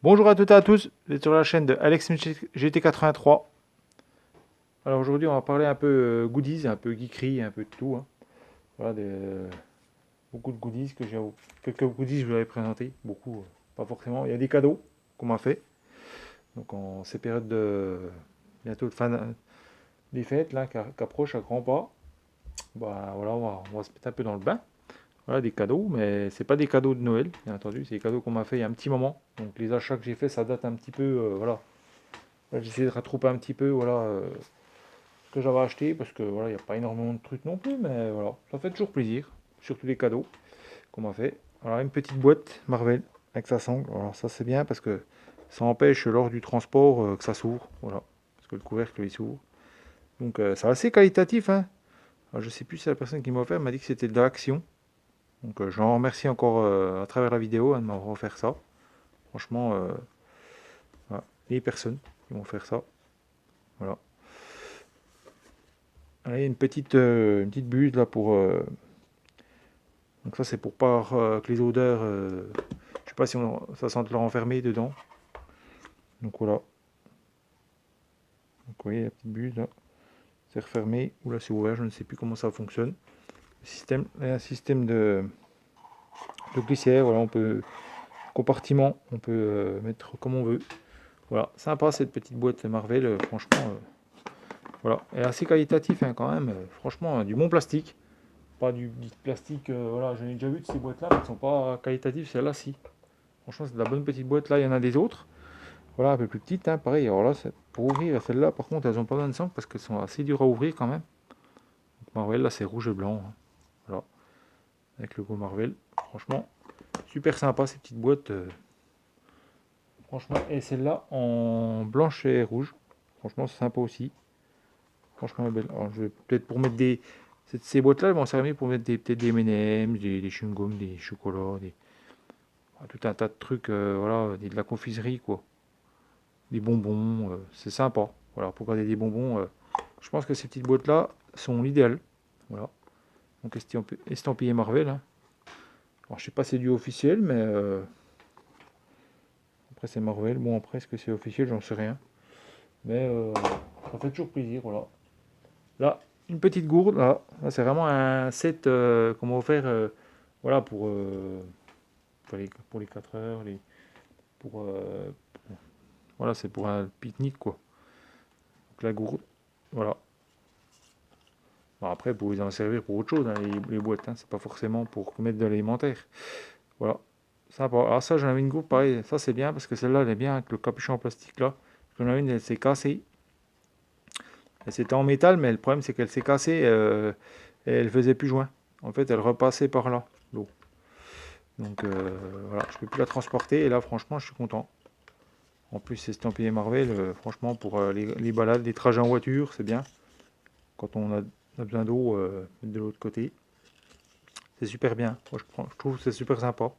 Bonjour à toutes et à tous, vous êtes sur la chaîne de Alex GT83. Alors aujourd'hui on va parler un peu goodies, un peu geekery, un peu de tout, hein. Voilà, beaucoup de goodies que j'ai, quelques goodies que je vous avais présentés, beaucoup, pas forcément. Il y a des cadeaux qu'on m'a fait. Donc en ces périodes de bientôt de des fêtes là qu'approchent à grands pas, bah voilà on va se mettre un peu dans le bain. Voilà des cadeaux, mais c'est pas des cadeaux de Noël, bien entendu, c'est des cadeaux qu'on m'a fait il y a un petit moment. Donc les achats que j'ai fait ça date un petit peu, voilà. Là, j'essaie de rattraper un petit peu, voilà. Que j'avais acheté parce que voilà, il n'y a pas énormément de trucs non plus, mais voilà, ça fait toujours plaisir, surtout les cadeaux qu'on m'a fait. Alors une petite boîte Marvel avec sa sangle, alors ça c'est bien parce que ça empêche lors du transport que ça s'ouvre, voilà, parce que le couvercle il s'ouvre. Donc c'est assez qualitatif, hein. Alors, je sais plus si la personne qui m'a offert m'a dit que c'était de l'action. Donc j'en remercie encore à travers la vidéo hein, de m'avoir offert ça. Franchement, voilà, les personnes qui m'ont offert ça, voilà. Allez, une petite buse là pour donc ça c'est pour pas que les odeurs, je sais pas si ça sente leur enfermé dedans. Donc voilà. Donc vous voyez la petite buse là, c'est refermé ou là c'est ouvert, je ne sais plus comment ça fonctionne. Le système, un système de glissière, voilà, on peut compartiment, on peut mettre comme on veut. Voilà, sympa cette petite boîte Marvel, franchement, voilà, elle est assez qualitative hein, quand même, franchement, du bon plastique. Pas du plastique, voilà, j'en ai déjà vu de ces boîtes là, mais elles sont pas qualitatives, celle-là si. Franchement, c'est de la bonne petite boîte là, il y en a des autres. Voilà, un peu plus petite, hein, pareil. Alors là, pour ouvrir celle-là, par contre, elles ont pas besoin de sang parce qu'elles sont assez dures à ouvrir quand même. Donc, Marvel, là, c'est rouge et blanc, hein. Voilà, avec le logo Marvel. Franchement, super sympa ces petites boîtes. Franchement, et celle-là en blanche et rouge. Franchement, c'est sympa aussi. Franchement, elle est belle. Alors, je vais peut-être pour mettre des. Ces boîtes-là, elles vont servir pour mettre peut-être des M&M's, des chewing-gums, des chocolats, tout un tas de trucs, voilà, de la confiserie, quoi. Des bonbons, c'est sympa. Voilà, pour garder des bonbons, je pense que ces petites boîtes-là sont l'idéal. Voilà. Donc estampillé Marvel, hein. Alors je sais pas si c'est du officiel, mais après c'est Marvel. Bon après est-ce que c'est officiel, j'en sais rien. Mais ça fait toujours plaisir, voilà. Là, une petite gourde, là c'est vraiment un set qu'on m'a offert voilà, pour les 4 heures, voilà, c'est pour un pique-nique quoi. Donc la gourde, voilà. Bon, après, vous pouvez en servir pour autre chose, hein, les boîtes, hein, c'est pas forcément pour mettre de l'alimentaire. Voilà, sympa. Alors ça, j'en avais une gourde, pareil, ça c'est bien parce que celle-là, elle est bien avec le capuchon en plastique là. J'en avais une, elle s'est cassée. Elle c'était en métal, mais le problème c'est qu'elle s'est cassée et elle faisait plus joint. En fait, elle repassait par là, l'eau. Donc voilà, je peux plus la transporter et là, franchement, je suis content. En plus, c'est estampillé Marvel, franchement, pour les balades, les trajets en voiture, c'est bien. Quand on a besoin d'eau, de l'autre côté. C'est super bien. Moi, je trouve que c'est super sympa.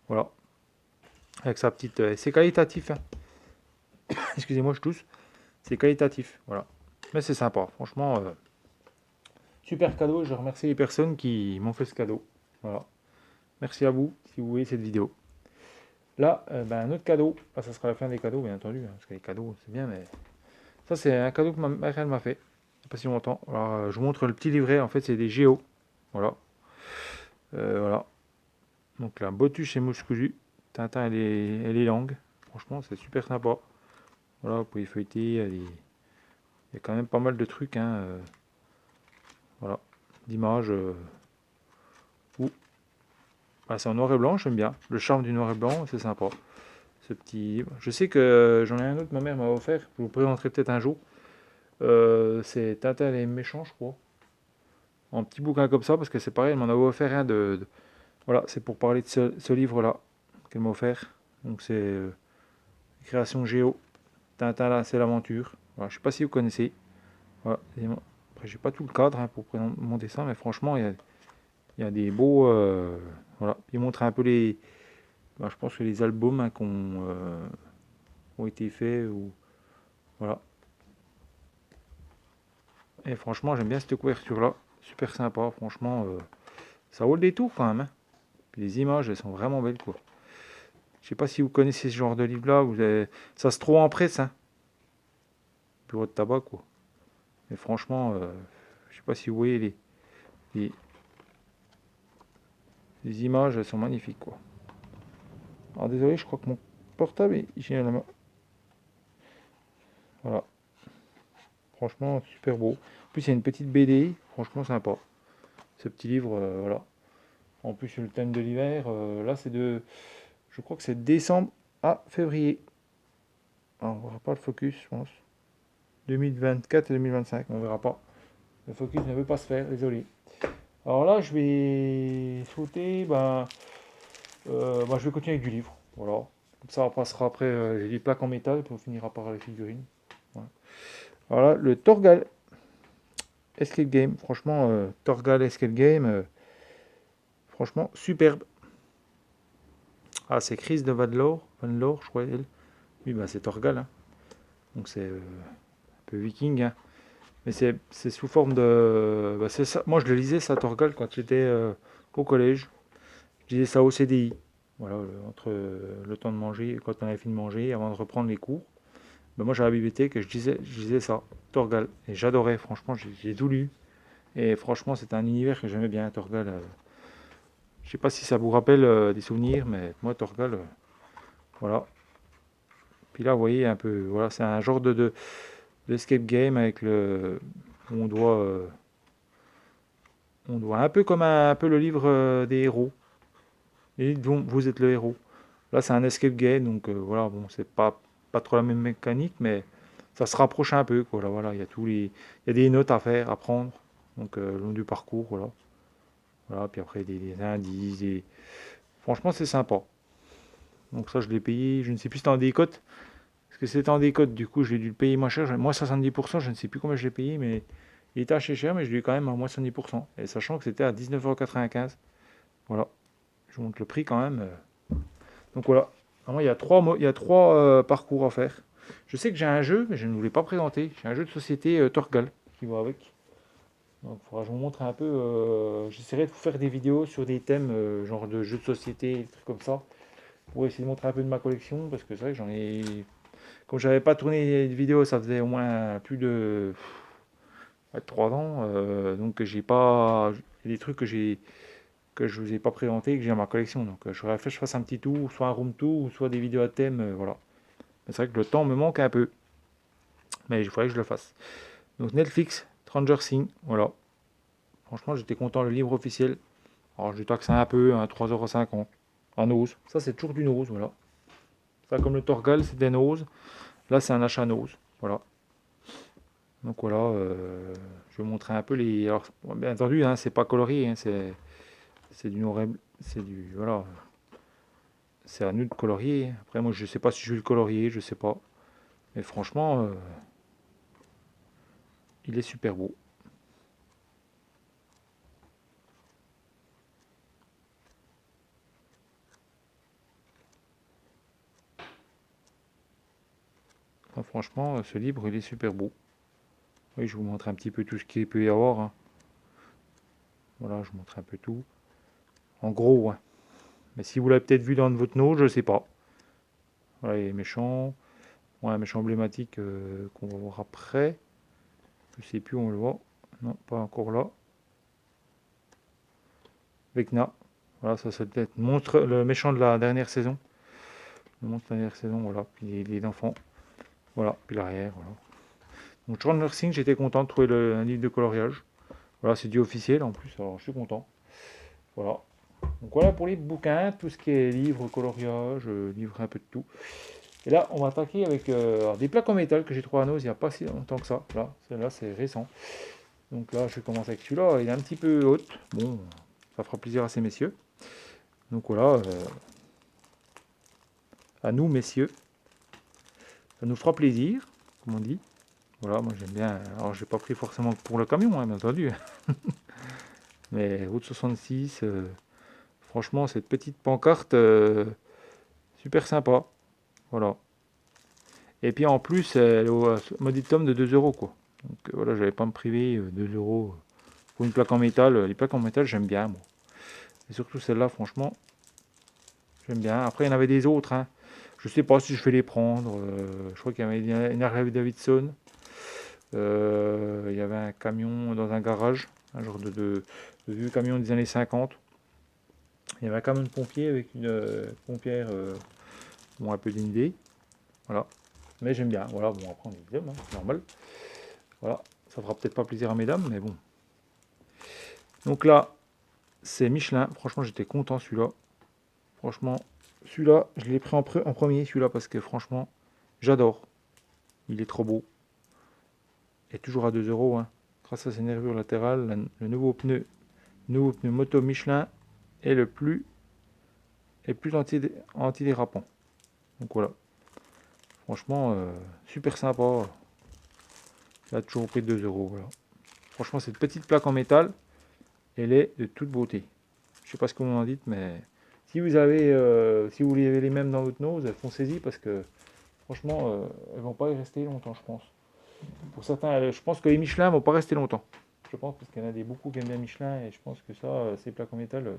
Voilà. Avec sa petite. C'est qualitatif, hein. Excusez-moi, je tousse. C'est qualitatif. Voilà. Mais c'est sympa. Franchement, super cadeau. Je remercie les personnes qui m'ont fait ce cadeau. Voilà. Merci à vous si vous voyez cette vidéo. Là, ben, un autre cadeau. Là, ça sera la fin des cadeaux, bien entendu, hein, parce que les cadeaux, c'est bien, mais. Ça, c'est un cadeau que ma mère elle m'a fait. Il n'y a pas si longtemps. Alors, je vous montre le petit livret. En fait, c'est des géos. Voilà. Voilà. Donc, la Botuche et Mouskoudi. Tintin et les langues. Franchement, c'est super sympa. Voilà, vous pouvez feuilleter. Il y a quand même pas mal de trucs, hein, voilà, d'images. Ouh, ah, c'est en noir et blanc, j'aime bien. Le charme du noir et blanc, c'est sympa. Ce petit livre. Je sais que j'en ai un autre, ma mère m'a offert. Je vous présenterai peut-être un jour. C'est Tintin et les méchants, je crois. Un petit bouquin comme ça, parce que c'est pareil, elle m'en avait offert un voilà, c'est pour parler de ce livre-là qu'elle m'a offert. Donc c'est Création Géo. Tintin, là, c'est l'aventure. Voilà, je sais pas si vous connaissez. Voilà. Après, j'ai pas tout le cadre hein, pour présenter mon dessin, mais franchement, il y a des beaux. Voilà. Il montre un peu les. Ben, je pense que les albums hein, ont été faits. Voilà. Et franchement, j'aime bien cette couverture-là. Super sympa. Franchement, ça vaut le détour quand même, hein. Puis les images, elles sont vraiment belles, quoi. Je sais pas si vous connaissez ce genre de livre-là. Ça se trouve en presse, hein. Bureau de tabac, quoi. Mais franchement, je sais pas si vous voyez les, les images, elles sont magnifiques, quoi. Alors désolé, je crois que mon portable est ici à la main. Voilà. Franchement, super beau. En plus, il y a une petite BD, franchement sympa. Ce petit livre, voilà. En plus, sur le thème de l'hiver, là, je crois que c'est de décembre à février. Alors, on verra pas le focus, je pense. 2024 et 2025, on verra pas. Le focus ne veut pas se faire, désolé. Alors là, je vais sauter, je vais continuer avec du livre. Voilà. Comme ça, on passera après les plaques en métal, puis on finira par les figurines. Voilà. Voilà, le Torgal Escape Game. Franchement, Torgal Escape Game, franchement, superbe. Ah, c'est Chris de Van Lore, je crois, elle. Oui, bah, c'est Torgal, hein. Donc c'est un peu viking, hein. Mais c'est sous forme de. Bah, c'est ça. Moi, je le lisais, ça, Torgal, quand j'étais au collège. Je lisais ça au CDI. Voilà, entre le temps de manger, quand on avait fini de manger, avant de reprendre les cours. Ben, moi, j'avais la bibliothèque et je lisais ça, Torgal. Et j'adorais, franchement, j'ai tout lu. Et franchement, c'était un univers que j'aimais bien, Torgal. Je sais pas si ça vous rappelle des souvenirs, mais moi, Torgal, voilà. Puis là, vous voyez un peu, voilà, c'est un genre d'escape game avec où on doit un peu comme un peu le livre des héros. Et dont vous êtes le héros. Là, c'est un escape game, donc voilà, bon, c'est pas trop la même mécanique, mais ça se rapproche un peu, quoi. Là, voilà, il y a des notes à faire, à prendre, donc le long du parcours, voilà. Voilà, puis après des indices, franchement, c'est sympa. Donc ça, je l'ai payé, je ne sais plus si c'était en décote, parce que c'était en décote, du coup, j'ai dû le payer moins cher, moins 70%, je ne sais plus combien je l'ai payé, mais il était assez cher, mais je l'ai eu quand même à moins 70%, et sachant que c'était à 19,95 €. Voilà, je vous montre le prix quand même. Donc voilà. Alors, il y a trois parcours à faire. Je sais que j'ai un jeu, mais je ne vous l'ai pas présenté. J'ai un jeu de société Torgal qui va avec. Donc il faudra que je vous montre un peu. J'essaierai de vous faire des vidéos sur des thèmes genre de jeux de société, des trucs comme ça. Pour essayer de montrer un peu de ma collection. Parce que c'est vrai que j'en ai. Comme j'avais pas tourné de vidéo, ça faisait au moins plus de 3 ans. Donc j'ai pas. Il y a des trucs que je vous ai pas présenté et que j'ai dans ma collection. Donc je voudrais que je fasse un petit tour, soit un room tour, ou soit des vidéos à thème, voilà. Mais c'est vrai que le temps me manque un peu, mais il faudrait que je le fasse. Donc Netflix, Stranger Things, voilà. Franchement, j'étais content, le livre officiel. Alors je taxe un peu, à 3,50 € en ose. Ça, c'est toujours du nose, voilà. Ça, comme le Torgal, c'est des noses. Là, c'est un achat nose, voilà. Donc voilà, je vais vous montrer un peu les. Alors, bien entendu, hein, c'est pas colorié, hein, c'est du noir c'est du. Voilà. C'est à nous de colorier. Après, moi, je sais pas si je vais le colorier, je sais pas. Mais franchement, il est super beau. Enfin, franchement, ce livre, il est super beau. Oui, je vous montre un petit peu tout ce qu'il peut y avoir, hein. Voilà, je vous montre un peu tout. En gros, hein. Mais si vous l'avez peut-être vu dans votre note, je sais pas. Voilà, les méchants. Ouais, un méchant emblématique qu'on va voir après. Je sais plus où on le voit. Non, pas encore là. Vecna. Voilà, ça c'est peut-être le méchant de la dernière saison. Le monstre de la dernière saison, voilà. Puis les enfants. Voilà, puis l'arrière, voilà. Donc Stranger Things, j'étais content de trouver un livre de coloriage. Voilà, c'est du officiel en plus, alors je suis content. Voilà. Donc voilà pour les bouquins, tout ce qui est livre, coloriage, livre un peu de tout. Et là, on va attaquer avec des plaques en métal que j'ai trouvé à Nose il n'y a pas si longtemps que ça. Là, celle-là, c'est récent. Donc là, je vais commencer avec celui-là. Il est un petit peu haute. Bon, ça fera plaisir à ces messieurs. Donc voilà, à nous, messieurs. Ça nous fera plaisir, comme on dit. Voilà, moi j'aime bien. Alors, j'ai pas pris forcément pour le camion, hein, bien entendu. Mais route 66, franchement, cette petite pancarte, super sympa. Voilà. Et puis en plus, elle est au moditum de 2 € quoi. Donc voilà, j'allais pas me priver 2 € pour une plaque en métal. Les plaques en métal, j'aime bien moi. Et surtout celle-là, franchement, J'aime bien. Après, il y en avait des autres, hein. Je sais pas si je vais les prendre. Je crois qu'il y avait une Harley Davidson. Il y avait un camion dans un garage, un genre de vieux camion des années 50. Il y avait un camion de pompier avec une pompière, bon, un peu d'idée. Voilà. Mais j'aime bien. Voilà, bon, après, on est des hommes, hein, c'est normal. Voilà. Ça fera peut-être pas plaisir à mesdames, mais bon. Donc là, c'est Michelin. Franchement, j'étais content celui-là. Franchement, celui-là, je l'ai pris en premier, celui-là, parce que franchement, j'adore. Il est trop beau. Et toujours à 2 euros, hein. Grâce à ses nervures latérales, le nouveau pneu moto Michelin est le plus antidérapant. Donc voilà. Franchement, super sympa. Il a toujours au prix de 2 euros. Voilà. Franchement, cette petite plaque en métal, elle est de toute beauté. Je sais pas ce que vous en dites, mais si vous avez les mêmes dans votre nose, foncez-y parce que franchement, elles vont pas y rester longtemps, je pense. Pour certains, je pense que les Michelin vont pas rester longtemps. Je pense parce qu'il y en a beaucoup qui aiment bien Michelin et je pense que ça, ces plaques en métal.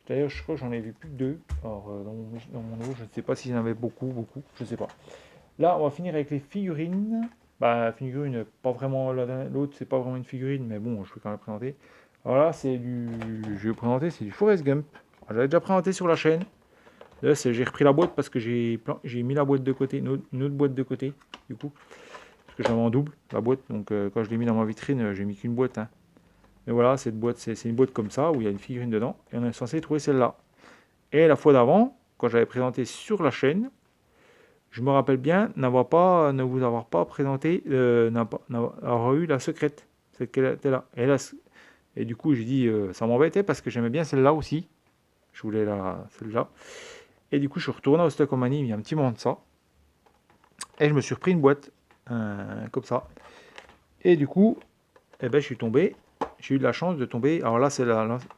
D'ailleurs, je crois que j'en ai vu plus que deux. Alors, dans mon eau, je ne sais pas s'il y en avait beaucoup, je ne sais pas. Là, on va finir avec les figurines. Bah, figurine, pas vraiment. L'autre, c'est pas vraiment une figurine, mais bon, je vais quand même présenter. Alors là, je vais vous présenter, c'est du Forrest Gump. J'avais déjà présenté sur la chaîne. Là, j'ai repris la boîte parce que j'ai mis la boîte de côté, une autre boîte de côté, du coup. Parce que j'avais en double, la boîte. Donc, quand je l'ai mis dans ma vitrine, j'ai mis qu'une boîte, hein. Mais voilà, cette boîte, c'est une boîte comme ça, où il y a une figurine dedans. Et on est censé trouver celle-là. Et la fois d'avant, quand j'avais présenté sur la chaîne, je me rappelle bien ne vous avoir pas présenté, avoir eu la secrète, celle qu'elle était là. Et du coup, j'ai dit, ça m'embêtait parce que j'aimais bien celle-là aussi. Je voulais celle-là. Et du coup, je suis retourné au Stockomanie il y a un petit moment de ça. Et je me suis repris une boîte, comme ça. Et du coup, eh ben, je suis tombé. J'ai eu de la chance de tomber. Alors là, c'est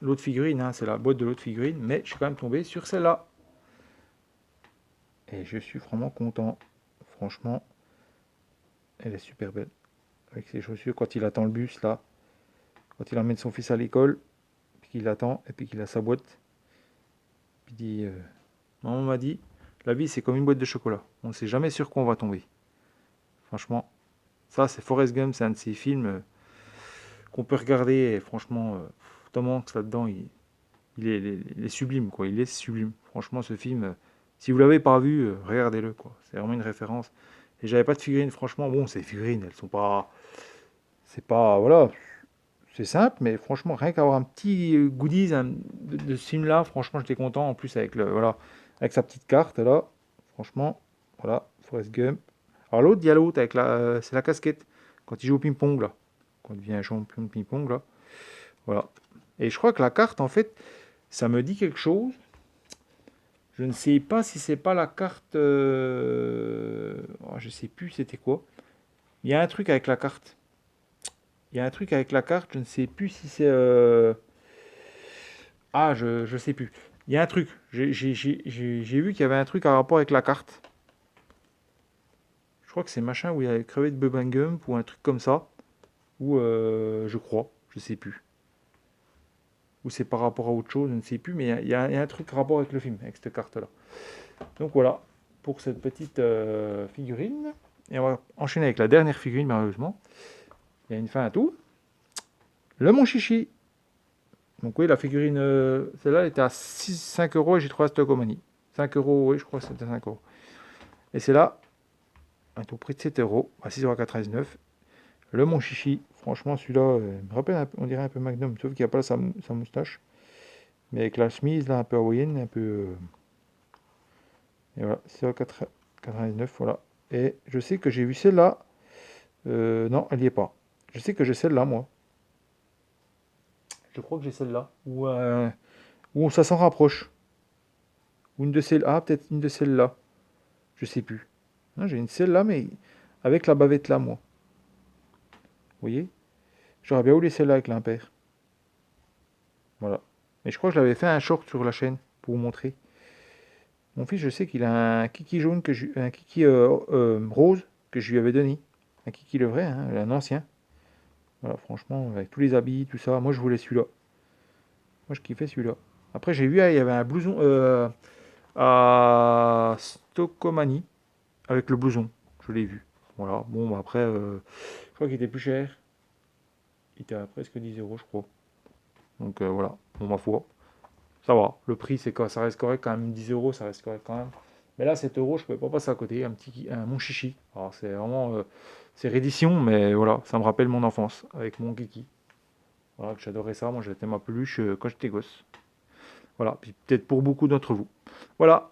l'autre figurine, hein, c'est la boîte de l'autre figurine. Mais je suis quand même tombé sur celle-là. Et je suis vraiment content. Franchement, elle est super belle. Avec ses chaussures, quand il attend le bus, là. Quand il emmène son fils à l'école, puis qu'il attend, et puis qu'il a sa boîte. Puis il dit, maman m'a dit, la vie c'est comme une boîte de chocolat. On ne sait jamais sur quoi on va tomber. Franchement, ça c'est Forrest Gump, c'est un de ces films qu'on peut regarder. Et franchement, Tom Hanks là-dedans, il est sublime, quoi. Il est sublime. Franchement, ce film, si vous l'avez pas vu, regardez-le, quoi. C'est vraiment une référence. Et j'avais pas de figurines, franchement. Bon, ces figurines, elles sont pas, c'est pas, voilà, c'est simple, mais franchement, rien qu'avoir un petit goodies de ce film-là, franchement, j'étais content. En plus, voilà, avec sa petite carte, là, franchement, voilà, Forrest Gump. Alors l'autre, il y a l'autre, c'est la casquette, quand il joue au ping-pong, là. Quand il devient un champion de ping-pong, là. Voilà. Et je crois que la carte, en fait, ça me dit quelque chose. Je ne sais pas si c'est pas la carte. Je sais plus c'était quoi. Il y a un truc avec la carte. Il y a un truc avec la carte, je ne sais plus si c'est. Je sais plus. Il y a un truc. J'ai vu qu'il y avait un truc à rapport avec la carte. Je crois que c'est machin où il y a crevé de Bubble ou un truc comme ça. Ou je crois, je sais plus. Ou c'est par rapport à autre chose, je ne sais plus. Mais il y a un truc à rapport avec le film, avec cette carte-là. Donc voilà, pour cette petite figurine. Et on va enchaîner avec la dernière figurine, malheureusement. Il y a une fin à tout. Le Mon Chichi. Donc oui, la figurine, celle-là, elle était à 5 euros et j'ai trouvé à Stockomanie. 5 euros, oui, je crois que c'était 5 euros. Et c'est là, à tout prix de 7 euros, à 6,99 €. Le Mon Chichi, franchement, celui-là, me rappelle on dirait un peu Magnum, sauf qu'il n'y a pas sa moustache. Mais avec la chemise, là, un peu hawaïenne, un peu... et voilà, 6,99 €, voilà. Et je sais que j'ai vu celle-là. Non, elle n'y est pas. Je sais que j'ai celle-là, moi. Je crois que j'ai celle-là. Ou ça s'en rapproche. Ou une de celles... Ah, peut-être une de celles-là. Je sais plus. Non, j'ai une celle-là, mais avec la bavette là, moi. Vous voyez? J'aurais bien voulu celle-là avec l'impair. Voilà. Mais je crois que je l'avais fait un short sur la chaîne pour vous montrer. Mon fils, je sais qu'il a un kiki jaune, un kiki rose que je lui avais donné. Un kiki le vrai, hein, un ancien. Voilà, franchement, avec tous les habits, tout ça. Moi, je voulais celui-là. Moi, je kiffais celui-là. Après, j'ai vu, il y avait un blouson, à Stocomanie avec le blouson. Je l'ai vu. Voilà. Bon, bah, après, je crois qu'il était plus cher. Il était à presque 10 euros, je crois. Donc voilà. Bon, ma foi. Ça va. Le prix, c'est quoi? Ça reste correct quand même. 10 euros, ça reste correct quand même. Mais là, 7 euros, je ne pouvais pas passer à côté. Mon chichi. Alors, c'est vraiment. C'est réédition, mais voilà. Ça me rappelle mon enfance avec mon kiki. Voilà, que j'adorais ça. Moi, j'étais ma peluche quand j'étais gosse. Voilà. Puis peut-être pour beaucoup d'entre vous. Voilà.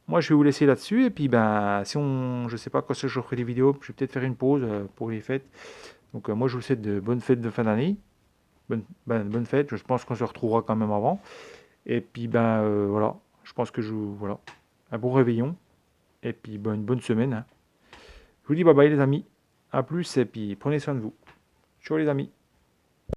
Moi, je vais vous laisser là-dessus. Et puis, ben, si on. Je sais pas quand je ferai des vidéos, je vais peut-être faire une pause pour les fêtes. Donc, moi, je vous souhaite de bonnes fêtes de fin d'année. Bonne fête. Je pense qu'on se retrouvera quand même avant. Et puis, ben, voilà. Je pense que voilà. Un bon réveillon. Et puis, ben, une bonne semaine, hein. Je vous dis bye bye, les amis. À plus. Et puis, prenez soin de vous. Ciao, les amis.